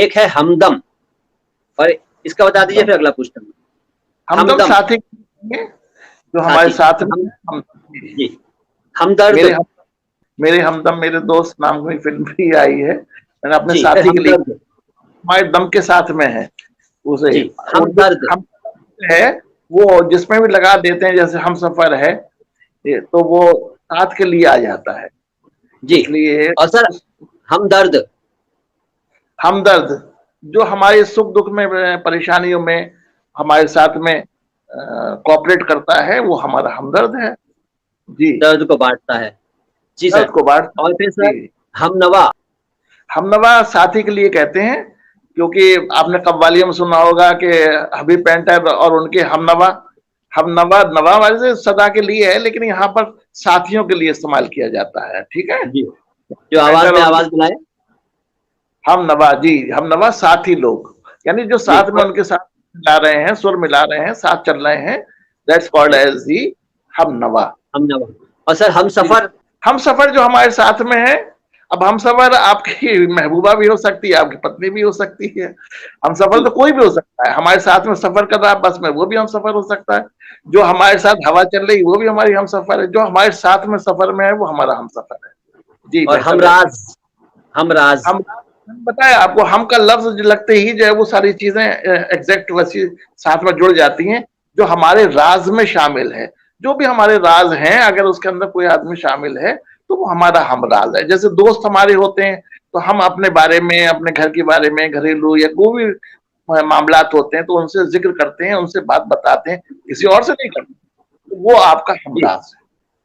एक है हमदम, और इसका बता दीजिए, फिर अगला पूछता हूँ। हमदम साथी जो हमारे साथी, साथ में हम जी, हमदर्द। मेरे हमदम मेरे दोस्त नाम की फिल्म भी आई है, मैंने अपने जी, फिर साथी के लिए, हमदर्द। हमारे दम के साथ में है उसे। जी, उर्दू हमदर्द। हम है वो जिसमें भी लगा देते हैं, जैसे हम सफर है तो वो साथ के लिए आ जाता है, जी, इसलिए और सर हमदर्द। हमदर्द जो हमारे सुख दुख में, परेशानियों में हमारे साथ में कोऑपरेट करता है, वो हमारा हमदर्द है जी। दर्द को बांटता है। जी दर्द सर। को बांटता और फिर है सर जी। हमनवा। हमनवा साथी के लिए कहते हैं, क्योंकि आपने कव्वालियों में सुना होगा कि हबीब पेंटर और उनके हमनवा, हमनवा नवा वाले से सदा के लिए है, लेकिन यहाँ पर साथियों के लिए इस्तेमाल किया जाता है, ठीक है। जी, जो आवाज पेंटर में और आवाज मिलाए। हमनवा जी, हमनवा साथी लोग, यानी जो जी, साथ में उनके साथ मिला रहे हैं, सुर मिला रहे हैं, साथ चल रहे हैं, दैट्स कॉल्ड जी, एज दी हमनवा। हमनवा। और सर हम सफर। हम सफर जो हमारे साथ में है, अब हम सफर आपकी महबूबा भी हो सकती है, आपकी पत्नी भी हो सकती है, हम सफर जी, तो कोई भी हो सकता है, हमारे साथ में सफर कर रहा है बस में, वो भी हम सफर हो सकता है, जो हमारे साथ हवा चल रही वो भी हमारी हम सफर है, जो हमारे साथ में सफर में है वो हमारा हम सफर है जी। और बेहतर रहता हमराज। हमराज। हम बताए आपको, हम का लफ्ज लगते ही जो है वो सारी चीजें एग्जैक्ट वैसी साथ में जुड़ जाती हैं, जो हमारे राज में शामिल है, जो भी हमारे राज हैं, अगर उसके अंदर कोई आदमी शामिल है तो वो हमारा हमराज है। जैसे दोस्त हमारे होते हैं तो हम अपने बारे में, अपने घर के बारे में, घरेलू या कोई भी मामलात होते हैं तो उनसे जिक्र करते हैं, उनसे बात बताते हैं, किसी और से नहीं करते, तो वो आपका जी, हमराज है।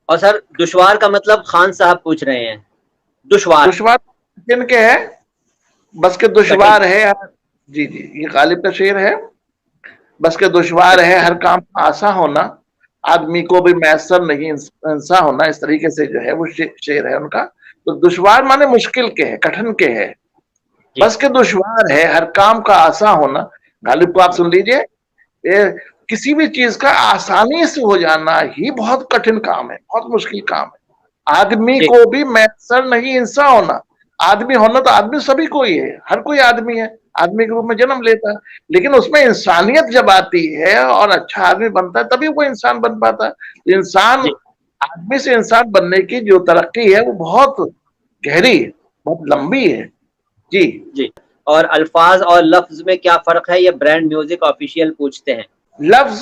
और सर दुश्वार का मतलब खान साहब पूछ रहे हैं। दुश्वार। दुश्वार जिनके है, बस के कठिन। दुश्वार है जी जी, ये गालिब का शेर है। बस के दुश्वार है हर काम आसा होना, आदमी को भी मैसर नहीं इंसान होना, इस तरीके से जो है वो शेर है उनका। तो दुश्वार माने मुश्किल के है, कठिन के है, जी, बस के दुश्वार है हर काम का आसा होना। गालिब को आप सुन लीजिए, ये किसी भी चीज का आसानी से हो जाना ही बहुत कठिन काम है, बहुत मुश्किल काम है। आदमी जी, को भी मैसर नहीं इंसान होना, आदमी होना तो आदमी सभी को ही है, हर कोई आदमी है, आदमी के रूप में जन्म लेता है, लेकिन उसमें इंसानियत जब आती है और अच्छा आदमी बनता है तभी वो इंसान बन पाता है। तो इंसान, जी, आदमी से इंसान बनने की जो तरक्की है वो बहुत गहरी है, बहुत लंबी है जी। जी। और अल्फाज और लफ्ज में क्या फर्क है, ये ब्रांड म्यूजिक ऑफिशियल पूछते हैं। लफ्ज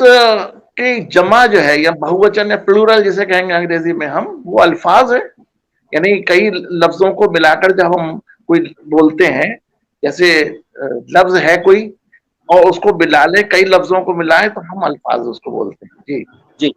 की जमा जो है या बहुवचन या प्लूरल जिसे कहेंगे अंग्रेजी में हम, वो अल्फाज है, यानी कई लफ्जों को मिलाकर जब हम कोई बोलते हैं, जैसे लफ्ज है कोई और उसको मिला ले, कई लफ्जों को मिलाएं तो हम अल्फाज उसको बोलते हैं जी। जी।